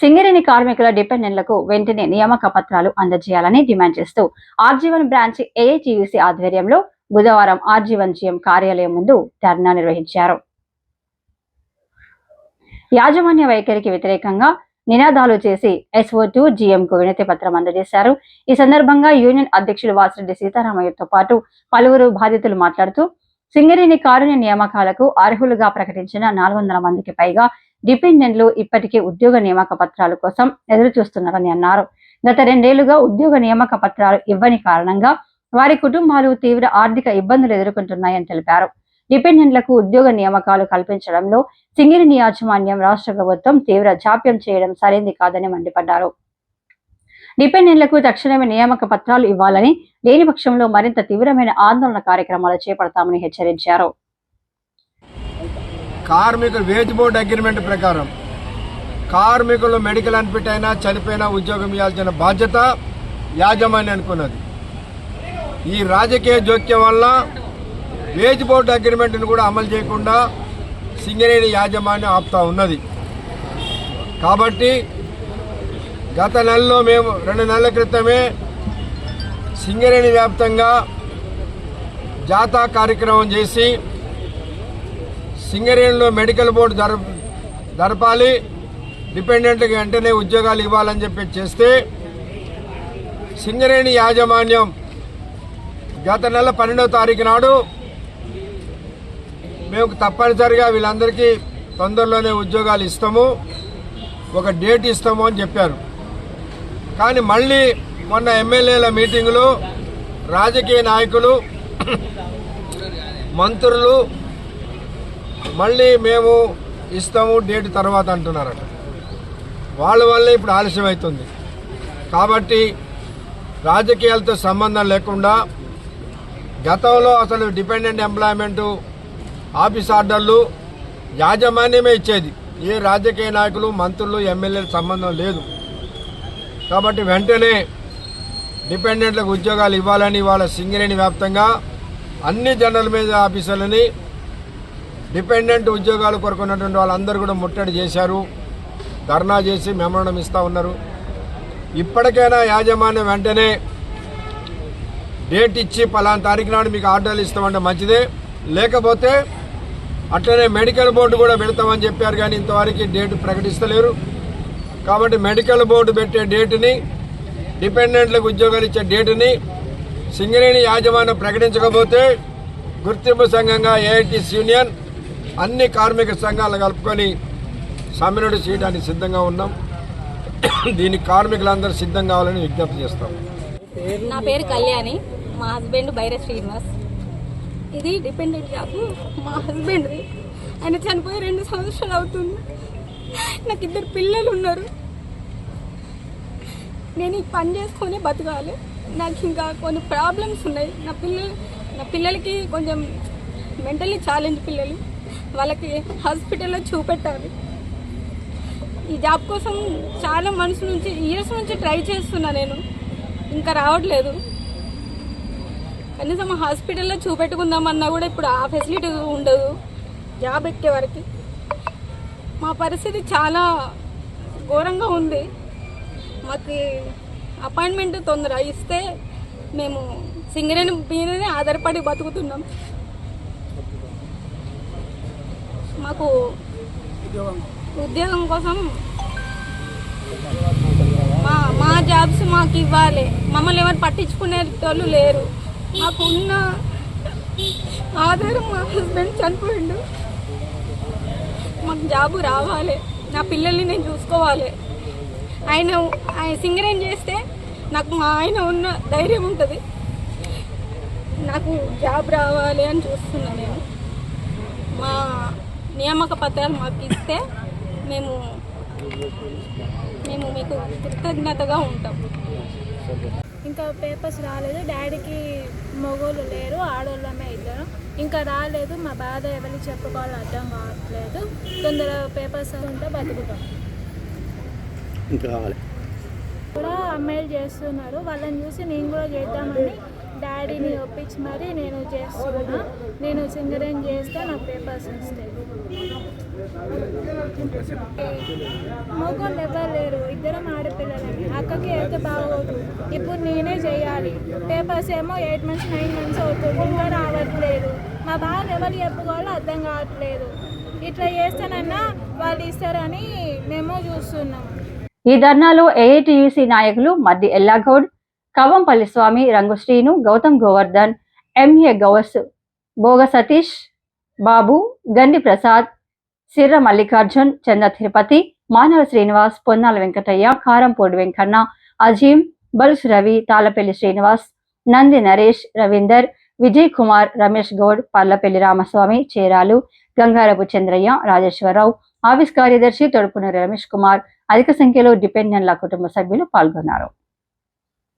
సింగరేణి కార్మికుల డిపెండెంట్లకు వెంటనే నియామక పత్రాలు అందజేయాలని డిమాండ్ చేస్తూ ఆర్జీవన్ బ్రాంచ్ ఏఐటీయూసీ ఆధ్వర్యంలో బుధవారం ఆర్జీవన్ జీఎం కార్యాలయం ముందు ధర్నా నిర్వహించారు. యాజమాన్య వైఖరికి వ్యతిరేకంగా నినాదాలు చేసి SO2 జీఎంకు వినతి పత్రం అందజేశారు. ఈ సందర్భంగా యూనియన్ అధ్యక్షులు వాసిరెడ్డి సీతారామయ్యతో పాటు పలువురు బాధితులు మాట్లాడుతూ సింగరేణి కారుణ్య నియామకాలకు అర్హులుగా ప్రకటించిన 400 మందికి పైగా డిపెండెంట్లు ఇప్పటికీ ఉద్యోగ నియామక పత్రాల కోసం ఎదురు చూస్తున్నారని అన్నారు. గత 2 ఏళ్లుగా ఉద్యోగ నియామక పత్రాలు ఇవ్వని కారణంగా వారి కుటుంబాలు తీవ్ర ఆర్థిక ఇబ్బందులు ఎదుర్కొంటున్నాయని తెలిపారు. డిపెండెంట్లకు ఉద్యోగ నియామకాలు కల్పించడంలో సింగరేణి యాజమాన్యం రాష్ట్ర ప్రభుత్వం తీవ్ర జాప్యం చేయడం సరైంది కాదని మండిపడ్డారు. డిపెండెంట్లకు తక్షణమే నియామక పత్రాలు ఇవ్వాలని, లేని పక్షంలో మరింత తీవ్రమైన ఆందోళన కార్యక్రమాలు చేపడతామని హెచ్చరించారు. కార్మికుల వేజ్ బోర్డు అగ్రిమెంట్ ప్రకారం కార్మికులు మెడికల్ అన్ఫిట్ అయినా చనిపోయినా ఉద్యోగం ఇవ్వాల్సిన బాధ్యత యాజమాన్యం అనుకున్నది. ఈ రాజకీయ జోక్యం వల్ల వేజ్ బోర్డు అగ్రిమెంట్ను కూడా అమలు చేయకుండా సింగరేణి యాజమాన్యం ఆపుతా ఉన్నది. కాబట్టి గత నెలలో మేము 2 నెలల క్రితమే సింగరేణి వ్యాప్తంగా జాతా కార్యక్రమం చేసి సింగరేణిలో మెడికల్ బోర్డు జరపాలి, డిపెండెంట్కి వెంటనే ఉద్యోగాలు ఇవ్వాలని చెప్పి చేస్తే సింగరేణి యాజమాన్యం గత నెల 12వ తారీఖు నాడు మేము తప్పనిసరిగా వీళ్ళందరికీ తొందరలోనే ఉద్యోగాలు ఇస్తాము, ఒక డేట్ ఇస్తాము అని చెప్పారు. కానీ మళ్ళీ మొన్న ఎమ్మెల్యేల మీటింగులు, రాజకీయ నాయకులు, మంత్రులు మళ్ళీ మేము ఇస్తాము డేట్ తర్వాత అంటున్నారట. వాళ్ళ వల్లే ఇప్పుడు ఆలస్యం అవుతుంది. కాబట్టి రాజకీయాలతో సంబంధం లేకుండా గతంలో అసలు డిపెండెంట్ ఎంప్లాయ్మెంటు ఆఫీస్ ఆర్డర్లు యాజమాన్యమే ఇచ్చేది, ఏ రాజకీయ నాయకులు, మంత్రులు, ఎమ్మెల్యేలకు సంబంధం లేదు. కాబట్టి వెంటనే డిపెండెంట్లకు ఉద్యోగాలు ఇవ్వాలని వాళ్ళ సింగరేణి వ్యాప్తంగా అన్ని జనరల్ మేనేజర్ ఆఫీసర్లని డిపెండెంట్ ఉద్యోగాలు కొరకున్నటువంటి వాళ్ళందరూ కూడా ముట్టడి చేశారు, ధర్నా చేసి మెమోరాండం ఇస్తూ ఉన్నారు. ఇప్పటికైనా యాజమాన్యం వెంటనే డేట్ ఇచ్చి పలానా తారీఖు నాడు మీకు ఆర్డర్లు ఇస్తామంటే మంచిదే, లేకపోతే అట్లనే మెడికల్ బోర్డు కూడా పెడతామని చెప్పారు కానీ ఇంతవరకు డేట్ ప్రకటిస్తలేరు. కాబట్టి మెడికల్ బోర్డు పెట్టే డేటుని, డిపెండెంట్లకు ఉద్యోగాలు ఇచ్చే డేటుని సింగరేణి యాజమాన్యం ప్రకటించకపోతే గుర్తింపు సంఘంగా ఏఐటీసీ యూనియన్ అన్ని కార్మిక సంఘాలు కలుపుకొని సమ్మెను చేయడానికి సిద్ధంగా ఉన్నాం. దీనికి కార్మికులందరూ సిద్ధం కావాలని విజ్ఞప్తి చేస్తాం. నా పేరు కళ్యాణి, మా హస్బెండ్ బైరే శ్రీనివాస్. ఇది డిపెండెంట్ జాబ్. మా హస్బెండ్ది, ఆయన చనిపోయి 2 సంవత్సరాలు అవుతుంది. నాకు 2 పిల్లలు ఉన్నారు. నేను ఈ పని చేసుకొని బతకాలి. నాకు ఇంకా కొన్ని ప్రాబ్లమ్స్ ఉన్నాయి. నా పిల్లలకి కొంచెం మెంటల్లీ ఛాలెంజ్ పిల్లలు, వాళ్ళకి హాస్పిటల్లో చూపెట్టాలి. ఈ జాబ్ కోసం చాలా ఇయర్స్ నుంచి ట్రై చేస్తున్నా, నేను ఇంకా రావట్లేదు. కనీసం హాస్పిటల్లో చూపెట్టుకుందామన్నా కూడా ఇప్పుడు ఆ ఫెసిలిటీ ఉండదు జాబ్ ఎక్కే వరకు. మా పరిస్థితి చాలా ఘోరంగా ఉంది. మాకు అపాయింట్మెంట్ తొందర ఇస్తే మేము సింగరేణి మీదనే ఆధారపడి బతుకుతున్నాం. మాకు ఉద్యోగం కోసం మా జాబ్స్ మాకు ఇవ్వాలి. మమ్మల్ని ఎవరు పట్టించుకునే వాళ్ళు లేరు. మాకు ఉన్న ఆధారం మా హస్బెండ్ చనిపోయిండు. మాకు జాబు రావాలి, నా పిల్లల్ని నేను చూసుకోవాలి. ఆయన సింగరేణి చేస్తే నాకు మా ఆయన ఉన్న ధైర్యం ఉంటుంది. నాకు జాబ్ రావాలి అని చూస్తున్నా. నేను మా నియామక పత్రాలు మాకు ఇస్తే మేము మీకు కృతజ్ఞతగా ఉంటాం. ఇంకా పేపర్స్ రాలేదు. డాడీకి మగోళ్ళు లేరు, ఆడోళ్ళమే ఇద్దరు. ఇంకా రాలేదు. మా బాధ ఎవరికి చెప్పుకోవాలో అర్థం కావట్లేదు. తొందర పేపర్స్ ఉంటే బతుకుతాం. ఇంకా కూడా అమ్మాయిలు చేస్తున్నారు, వాళ్ళని చూసి నేను కూడా చేద్దామని డాడీని ఒప్పించి మరి నేను చేస్తున్నా. నేను సింగరేణి చేస్తే నాకు పేపర్స్ వస్తాయి. మగోళ్ళు ఎవరు లేరు. అందరం ఆడపిల్లలమే. అక్కకి అయితే బాగోదు, ఇప్పుడు నేనే చేయాలి. పేపర్స్ ఏమో 8 months 9 months అవుతుంది, ఇంకా రావట్లేదు. మా బాగా ఎవరు చెప్పుకోవాలో అర్థం కావట్లేదు. ఇట్లా చేస్తానన్నా వాళ్ళు ఇస్తారని మేము చూస్తున్నాం. ఈ ధర్నాలో ఏఐటియుసి నాయకులు మద్ది ఎల్లాగౌడ్, కవంపల్లి స్వామి, రంగు శ్రీను, గౌతమ్ గోవర్ధన్, ఎంఏ గౌస్, భోగ సతీష్ బాబు, గండి ప్రసాద్, సిర్ర మల్లికార్జున్, చంద తిరుపతి, మానవ శ్రీనివాస్, పొన్నాల వెంకటయ్య, కారంపూడి వెంకన్న, అజీం, బల్స్ రవి, తాళపల్లి శ్రీనివాస్, నంది నరేష్, రవీందర్, విజయ్ కుమార్, రమేష్ గౌడ్, పర్లపల్లి రామస్వామి, చేరాలు, గంగారపు చంద్రయ్య, రాజేశ్వరరావు, ఆఫీస్ కార్యదర్శి తొడుపునూరి రమేష్ కుమార్, అధిక సంఖ్యలో డిపెండెంట్ల కుటుంబ సభ్యులు పాల్గొన్నారు.